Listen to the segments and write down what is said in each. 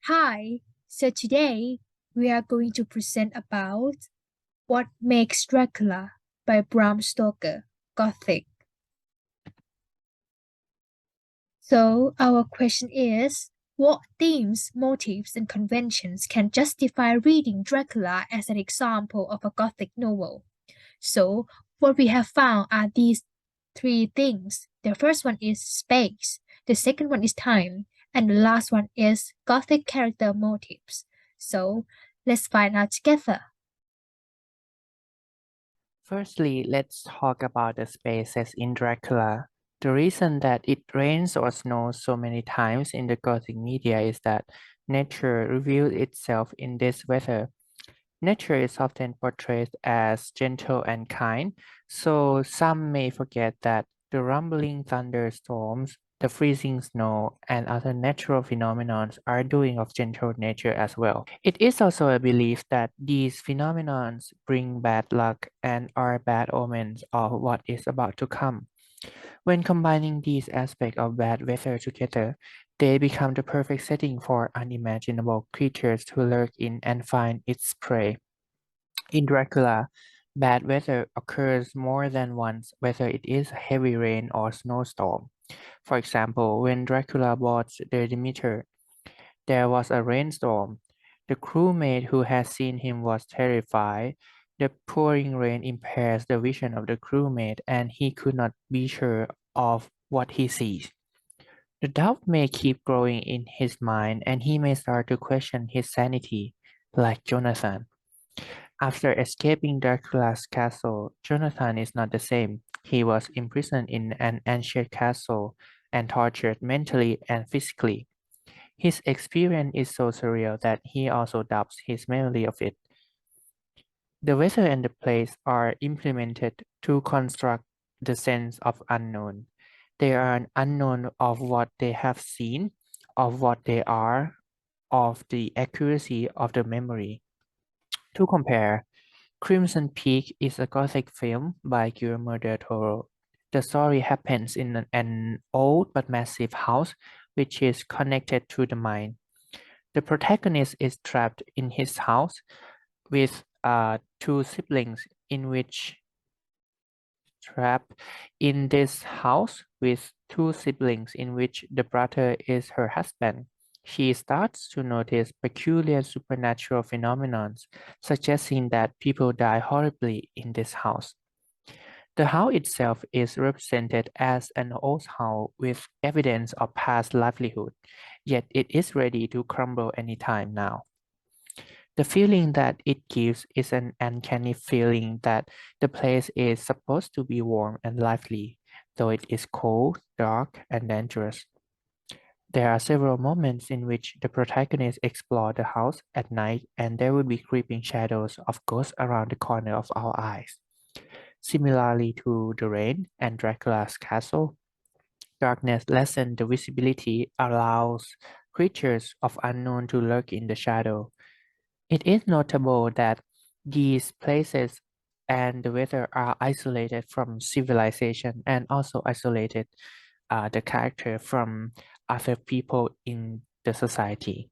Hi, so today we are going to present about what makes Dracula by Bram Stoker Gothic. So our question is, what themes, motives, and conventions can justify reading Dracula as an example of a Gothic novel? So what we have found are these three things. The first one is space, the second one is time, and the last one is Gothic character motives. So let's find out together. Firstly, let's talk about the spaces in Dracula. The reason that it rains or snows so many times in the Gothic media is that nature reveals itself in this weather. Nature is often portrayed as gentle and kind, so some may forget that the rumbling thunderstorms, the freezing snow, and other natural phenomena are doing of gentle nature as well. It is also a belief that these phenomena bring bad luck and are bad omens of what is about to come. When combining these aspects of bad weather together, they become the perfect setting for unimaginable creatures to lurk in and find its prey. In Dracula, bad weather occurs more than once, whether it is heavy rain or snowstorm. For example, when Dracula boards the Demeter, there was a rainstorm. The crewmate who had seen him was terrified. The pouring rain impairs the vision of the crewmate, and he could not be sure of what he sees. The doubt may keep growing in his mind, and he may start to question his sanity, like Jonathan. After escaping Dracula's castle, Jonathan is not the same. He was imprisoned in an ancient castle and tortured mentally and physically. His experience is so surreal that he also doubts his memory of it. The weather and the place are implemented to construct the sense of unknown. They are an unknown of what they have seen, of what they are, of the accuracy of the memory. To compare, Crimson Peak is a Gothic film by Guillermo del Toro. The story happens in an old but massive house which is connected to the mine. The protagonist is trapped in his house with two siblings in which trapped in this house with two siblings in which the brother is her husband. She starts to notice peculiar supernatural phenomena, suggesting that people die horribly in this house. The house itself is represented as an old house with evidence of past livelihood, yet it is ready to crumble any time now. The feeling that it gives is an uncanny feeling that the place is supposed to be warm and lively, though it is cold, dark, and dangerous. There are several moments in which the protagonist explore the house at night and there will be creeping shadows of ghosts around the corner of our eyes. Similarly to the rain and Dracula's castle, darkness lessens the visibility, allows creatures of unknown to lurk in the shadow. It is notable that these places and the weather are isolated from civilization and also isolated the character from other people in the society.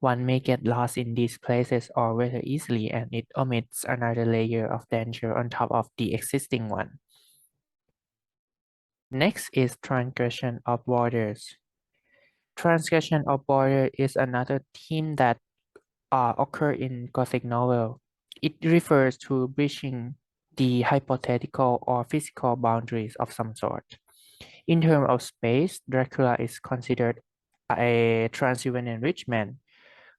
One may get lost in these places or weather easily, and it omits another layer of danger on top of the existing one. Next is transgression of borders. Transgression of border is another theme that occur in Gothic novel. It refers to breaching the hypothetical or physical boundaries of some sort. In terms of space, Dracula is considered a Transylvanian rich man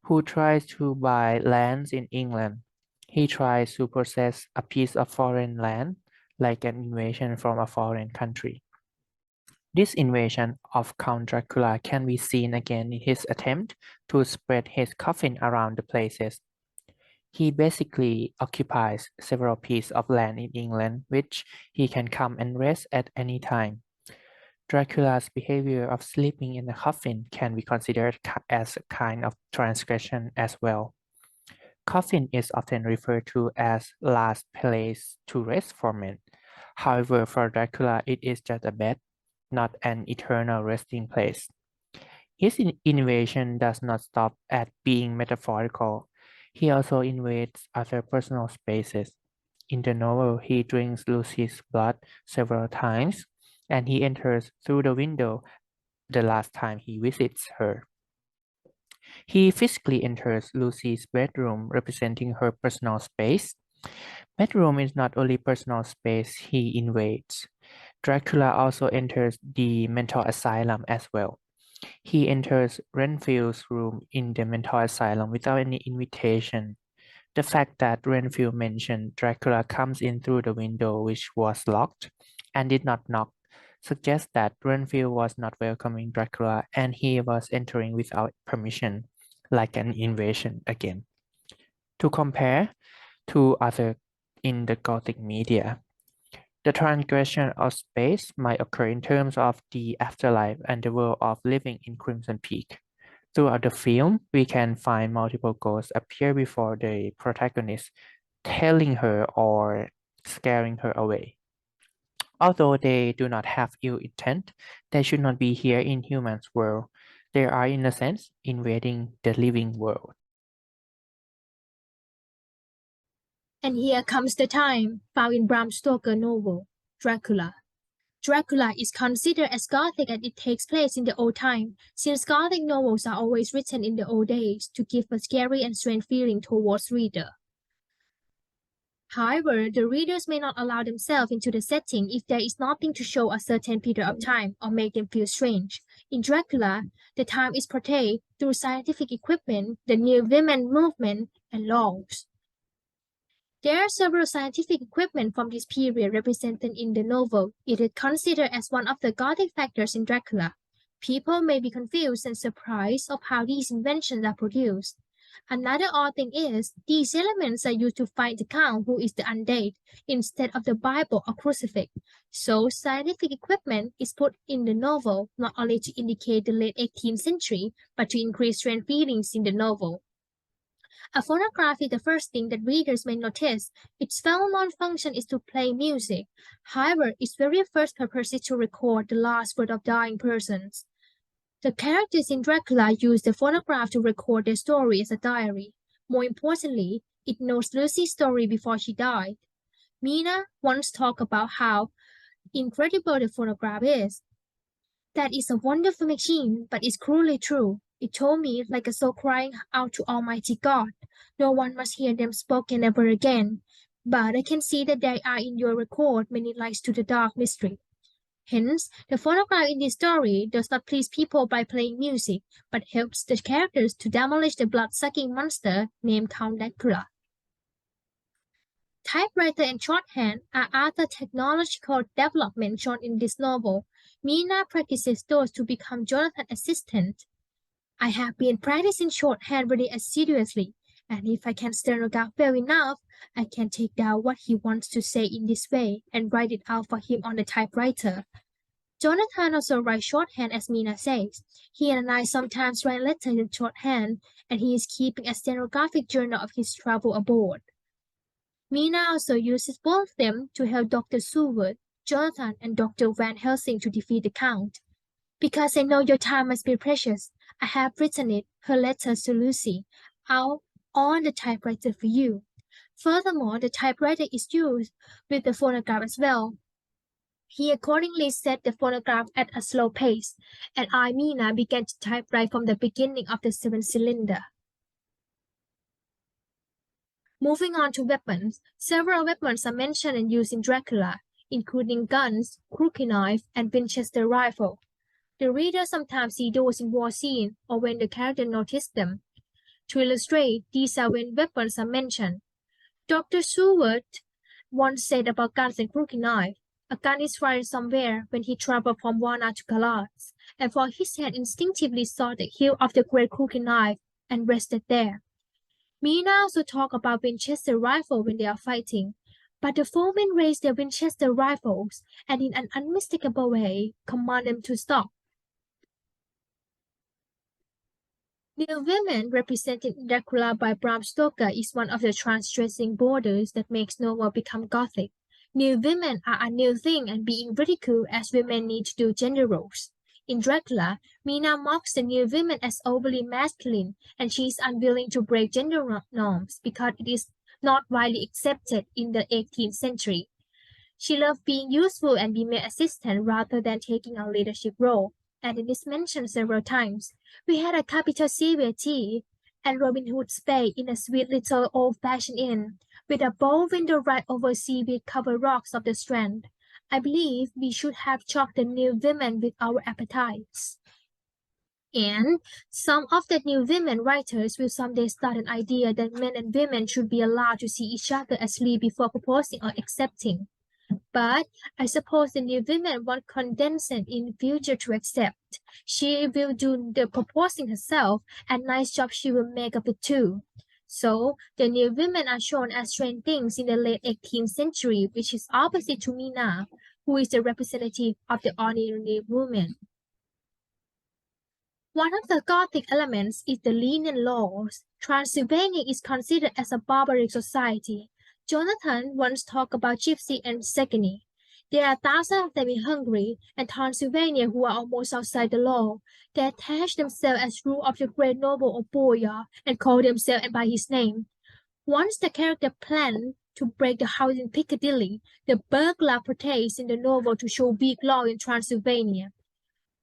who tries to buy lands in England. He tries to possess a piece of foreign land, like an invasion from a foreign country. This invasion of Count Dracula can be seen again in his attempt to spread his coffin around the places. He basically occupies several pieces of land in England which he can come and rest at any time. Dracula's behavior of sleeping in a coffin can be considered as a kind of transgression as well. Coffin is often referred to as last place to rest for men. However, for Dracula, it is just a bed, not an eternal resting place. His invasion does not stop at being metaphorical. He also invades other personal spaces. In the novel, he drinks Lucy's blood several times, and he enters through the window the last time he visits her. He physically enters Lucy's bedroom, representing her personal space. Bedroom is not only personal space he invades. Dracula also enters the mental asylum as well. He enters Renfield's room in the mental asylum without any invitation. The fact that Renfield mentioned Dracula comes in through the window, which was locked, and did not knock, suggests that Renfield was not welcoming Dracula and he was entering without permission, like an invasion again. To compare to other in the Gothic media, the transgression of space might occur in terms of the afterlife and the world of living in Crimson Peak. Throughout the film, we can find multiple ghosts appear before the protagonist, telling her or scaring her away. Although they do not have ill intent, they should not be here in humans' world. They are, in a sense, invading the living world. And here comes the time found in Bram Stoker novel, Dracula. Dracula is considered as Gothic as it takes place in the old time, since Gothic novels are always written in the old days to give a scary and strange feeling towards reader. However, the readers may not allow themselves into the setting if there is nothing to show a certain period of time or make them feel strange. In Dracula, the time is portrayed through scientific equipment, the new women movement, and laws. There are several scientific equipment from this period represented in the novel. It is considered as one of the Gothic factors in Dracula. People may be confused and surprised of how these inventions are produced. Another odd thing is, these elements are used to fight the count who is the undead, instead of the Bible or crucifix. So scientific equipment is put in the novel not only to indicate the late 18th century, but to increase strange feelings in the novel. A phonograph is the first thing that readers may notice. Its well-known function is to play music. However, its very first purpose is to record the last word of dying persons. The characters in Dracula use the phonograph to record their story as a diary. More importantly, it knows Lucy's story before she died. Mina once talked about how incredible the phonograph is. That is a wonderful machine, but it's cruelly true. It told me like a soul crying out to Almighty God. No one must hear them spoken ever again. But I can see that they are in your record many lights to the dark mystery. Hence, the phonograph in this story does not please people by playing music, but helps the characters to demolish the blood-sucking monster named Count Dracula. Typewriter and shorthand are other technological developments shown in this novel. Mina practices those to become Jonathan's assistant. I have been practicing shorthand very assiduously, and if I can stenograph well enough, I can take down what he wants to say in this way and write it out for him on the typewriter. Jonathan also writes shorthand as Mina says. He and I sometimes write letters in shorthand, and he is keeping a stenographic journal of his travel aboard. Mina also uses both of them to help Dr. Seward, Jonathan, and Dr. Van Helsing to defeat the Count. Because I know your time must be precious, I have written it, her letters to Lucy, out on the typewriter for you. Furthermore, the typewriter is used with the phonograph as well. He accordingly set the phonograph at a slow pace, and I, Mina, began to typewrite from the beginning of the 7-cylinder. Moving on to weapons, several weapons are mentioned and used in Dracula, including guns, crooked knife, and Winchester rifle. The reader sometimes sees those in war scene or when the character notices them. To illustrate, these are when weapons are mentioned. Dr. Seward once said about guns and crooked knife, a gun is fired somewhere when he traveled from Warna to Galatz, and for his hand instinctively sought the hilt of the great crooked knife and rested there. Mina also talk about Winchester rifle when they are fighting, but the foemen raise their Winchester rifles and in an unmistakable way command them to stop. New women represented in Dracula by Bram Stoker is one of the trans-dressing borders that makes novel become Gothic. New women are a new thing and being ridiculed as women need to do gender roles. In Dracula, Mina mocks the new woman as overly masculine, and she is unwilling to break gender norms because it is not widely accepted in the 18th century. She loved being useful and being made assistant rather than taking a leadership role, and it is mentioned several times. We had a capital Sevier tea and Robin Hood's Bay in a sweet little old-fashioned inn, with a bow window right over seaweed-covered rocks of the Strand. I believe we should have chalked the new women with our appetites. And some of the new women writers will someday start an idea that men and women should be allowed to see each other as asleep before proposing or accepting. But I suppose the new women want condescend in future to accept. She will do the proposing herself, and nice job she will make of it too. So the new women are shown as strange things in the late 18th century, which is opposite to Mina, who is the representative of the ordinary woman. One of the Gothic elements is the linen laws. Transylvania is considered as a barbaric society. Jonathan once talked about Gypsy and Saxony. There are thousands of them in Hungary and Transylvania who are almost outside the law. They attach themselves as rule of the great noble or boyar and call themselves by his name. Once the character planned to break the house in Piccadilly, the burglar portrays in the novel to show weak law in Transylvania.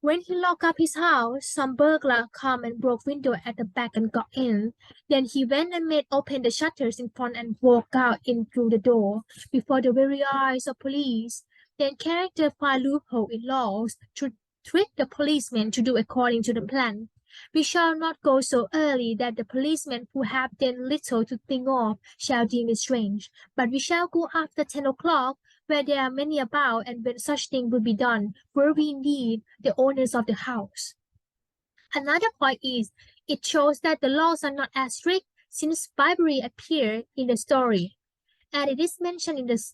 When he locked up his house, some burglar came and broke window at the back and got in. Then he went and made open the shutters in front and walked out in through the door before the very eyes of police. Then character find loophole in laws to trick the policemen to do according to the plan. We shall not go so early that the policemen who have then little to think of shall deem it strange, but we shall go after 10 o'clock where there are many about, and when such thing will be done, were we indeed the owners of the house. Another point is, it shows that the laws are not as strict since bribery appeared in the story. And it is mentioned in the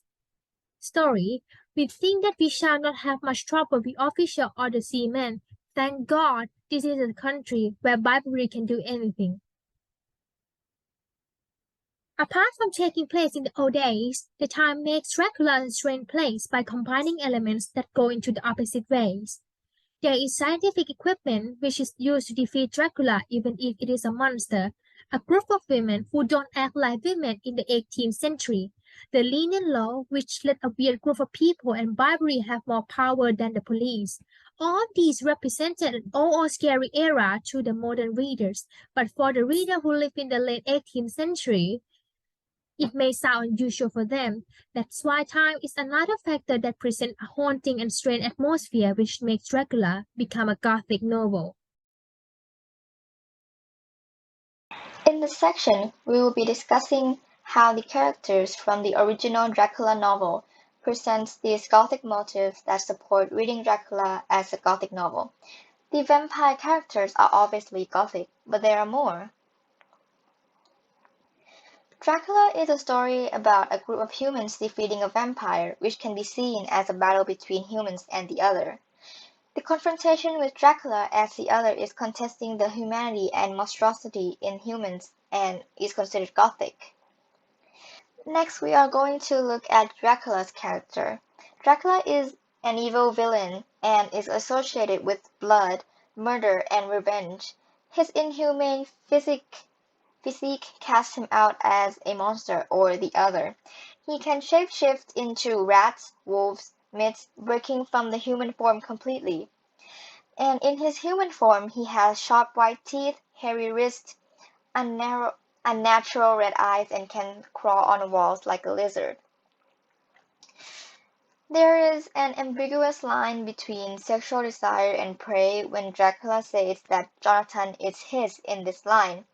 story, we think that we shall not have much trouble with official or the seamen. Thank God, this is a country where bribery can do anything. Apart from taking place in the old days, the time makes Dracula a strange place by combining elements that go into the opposite ways. There is scientific equipment which is used to defeat Dracula even if it is a monster, a group of women who don't act like women in the 18th century, the linen law which let a weird group of people and bribery have more power than the police. All these represented an old scary era to the modern readers, but for the reader who lived in the late 18th century, it may sound unusual for them. That's why time is another factor that presents a haunting and strange atmosphere which makes Dracula become a Gothic novel. In this section, we will be discussing how the characters from the original Dracula novel presents these Gothic motifs that support reading Dracula as a Gothic novel. The vampire characters are obviously Gothic, but there are more. Dracula is a story about a group of humans defeating a vampire, which can be seen as a battle between humans and the other. The confrontation with Dracula as the other is contesting the humanity and monstrosity in humans and is considered Gothic. Next, we are going to look at Dracula's character. Dracula is an evil villain and is associated with blood, murder, and revenge. His inhumane physique casts him out as a monster or the other. He can shapeshift into rats, wolves, myths, breaking from the human form completely. And in his human form, he has sharp white teeth, hairy wrists, unnatural red eyes, and can crawl on walls like a lizard. There is an ambiguous line between sexual desire and prey when Dracula says that Jonathan is his in this line.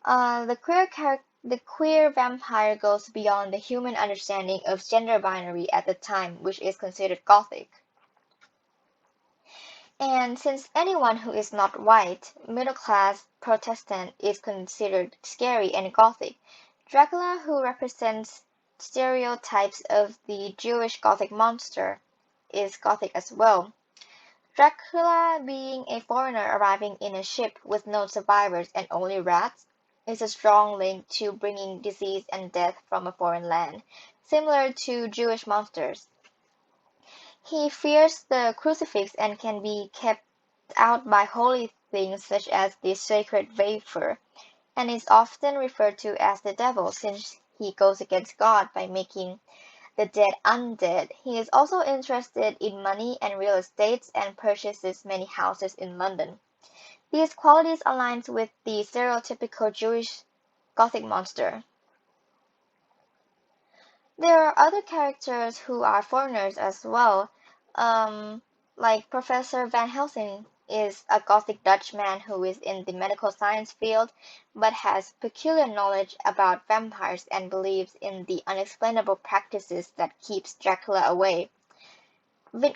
The queer vampire goes beyond the human understanding of gender binary at the time, which is considered Gothic. And since anyone who is not white, middle-class, Protestant is considered scary and Gothic, Dracula, who represents stereotypes of the Jewish Gothic monster, is Gothic as well. Dracula, being a foreigner arriving in a ship with no survivors and only rats, is a strong link to bringing disease and death from a foreign land, similar to Jewish monsters. He fears the crucifix and can be kept marked out by holy things such as the sacred wafer, and is often referred to as the devil since he goes against God by making the dead undead. He is also interested in money and real estates and purchases many houses in London. These qualities align with the stereotypical Jewish Gothic monster. There are other characters who are foreigners as well, um, like Professor Van Helsing is a Gothic Dutchman who is in the medical science field but has peculiar knowledge about vampires and believes in the unexplainable practices that keeps Dracula away.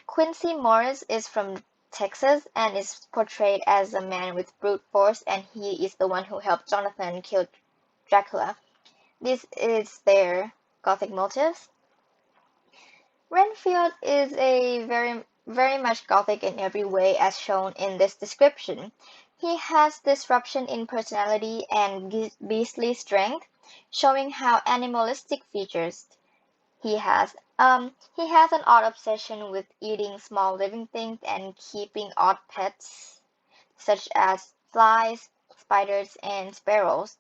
Quincy Morris is from Texas and is portrayed as a man with brute force, and he is the one who helped Jonathan kill Dracula. This is their Gothic motives. Renfield is a very much Gothic in every way as shown in this description. He has disruption in personality and beastly strength, showing how animalistic features he has. He has an odd obsession with eating small living things and keeping odd pets, such as flies, spiders, and sparrows.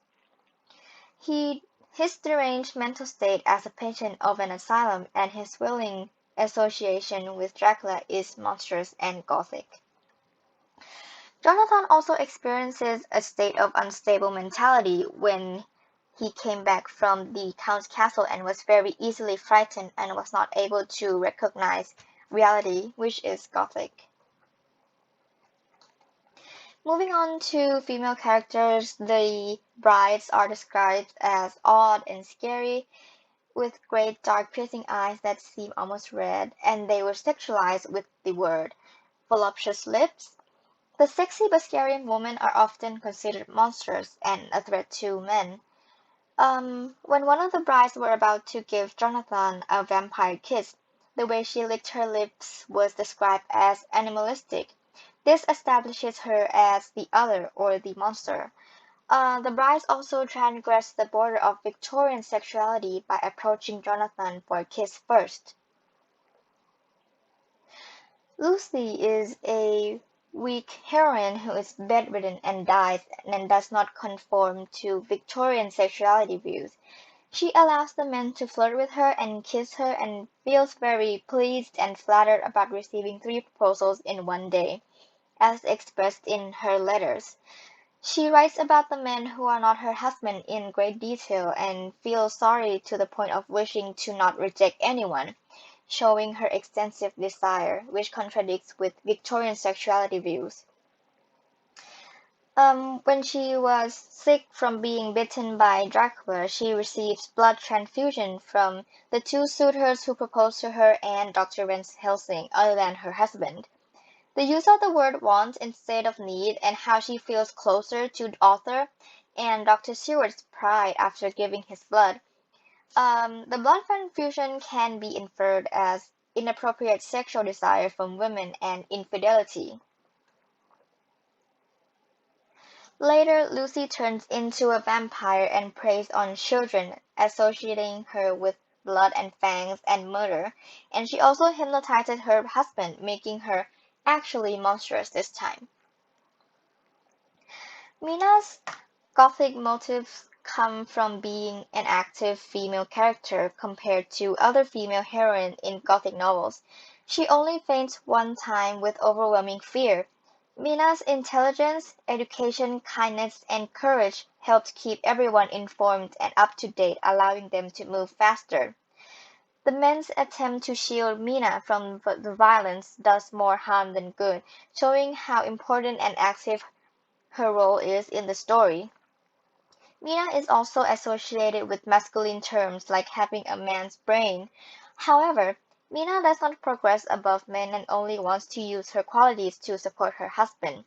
He his deranged mental state as a patient of an asylum and his willing association with Dracula is monstrous and Gothic. Jonathan also experiences a state of unstable mentality when he came back from the Count's castle and was very easily frightened and was not able to recognize reality, which is Gothic. Moving on to female characters, the brides are described as odd and scary, with great dark piercing eyes that seem almost red, and they were sexualized with the word voluptuous lips. The sexy Buscarian women are often considered monsters and a threat to men. When one of the brides were about to give Jonathan a vampire kiss, the way she licked her lips was described as animalistic. This establishes her as the other or the monster. The brides also transgress the border of Victorian sexuality by approaching Jonathan for a kiss first. Lucy is a weak heroine who is bedridden and dies and does not conform to Victorian sexuality views. She allows the men to flirt with her and kiss her and feels very pleased and flattered about receiving 3 proposals in one day, as expressed in her letters. She writes about the men who are not her husband in great detail and feels sorry to the point of wishing to not reject anyone, showing her extensive desire, which contradicts with Victorian sexuality views. When she was sick from being bitten by Dracula, she receives blood transfusion from the 2 suitors who proposed to her and Dr. Van Helsing, other than her husband. The use of the word want instead of need and how she feels closer to the author and Dr. Stewart's pride after giving his blood. The blood transfusion can be inferred as inappropriate sexual desire from women and infidelity. Later, Lucy turns into a vampire and preys on children, associating her with blood and fangs and murder, and she also hypnotizes her husband, making her actually monstrous this time. Mina's Gothic motifs come from being an active female character compared to other female heroines in Gothic novels. She only faints one time with overwhelming fear. Mina's intelligence, education, kindness, and courage helped keep everyone informed and up to date, allowing them to move faster. The men's attempt to shield Mina from the violence does more harm than good, showing how important and active her role is in the story. Mina is also associated with masculine terms like having a man's brain. However, Mina does not progress above men and only wants to use her qualities to support her husband.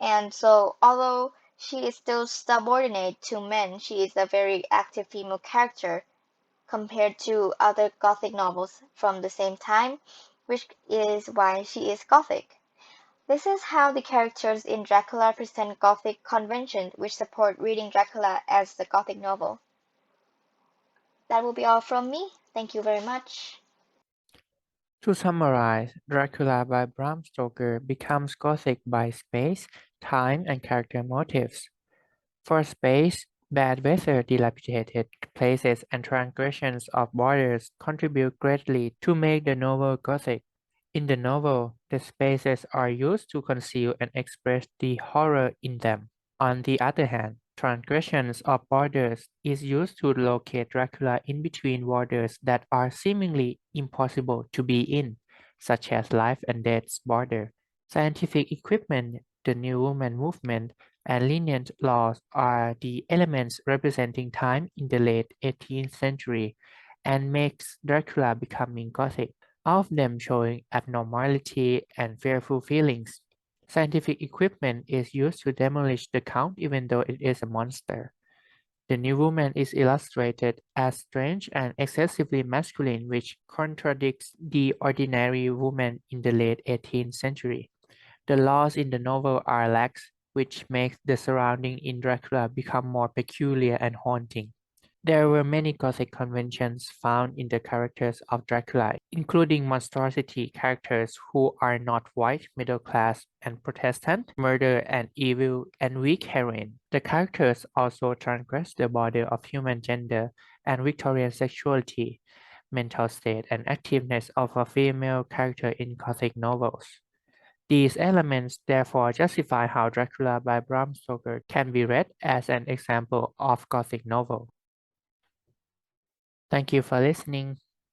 And so, although she is still subordinate to men, she is a very active female character compared to other Gothic novels from the same time, which is why she is Gothic. This is how the characters in Dracula present Gothic conventions which support reading Dracula as a Gothic novel. That will be all from me. Thank you very much. To summarize, Dracula by Bram Stoker becomes Gothic by space, time, and character motives. For space, bad weather, dilapidated places, and transgressions of borders contribute greatly to make the novel Gothic. In the novel, the spaces are used to conceal and express the horror in them. On the other hand, transgressions of borders is used to locate Dracula in between borders that are seemingly impossible to be in, such as life and death's border. Scientific equipment, the New Woman movement, and lenient laws are the elements representing time in the late 18th century and makes Dracula becoming Gothic, all of them showing abnormality and fearful feelings. Scientific equipment is used to demolish the count even though it is a monster. The new woman is illustrated as strange and excessively masculine, which contradicts the ordinary woman in the late 18th century. The laws in the novel are lax, which makes the surrounding in Dracula become more peculiar and haunting. There were many Gothic conventions found in the characters of Dracula, including monstrosity characters who are not white, middle class, and Protestant, murder and evil, and weak heroine. The characters also transgress the border of human gender and Victorian sexuality, mental state, and activeness of a female character in Gothic novels. These elements therefore justify how Dracula by Bram Stoker can be read as an example of Gothic novel. Thank you for listening.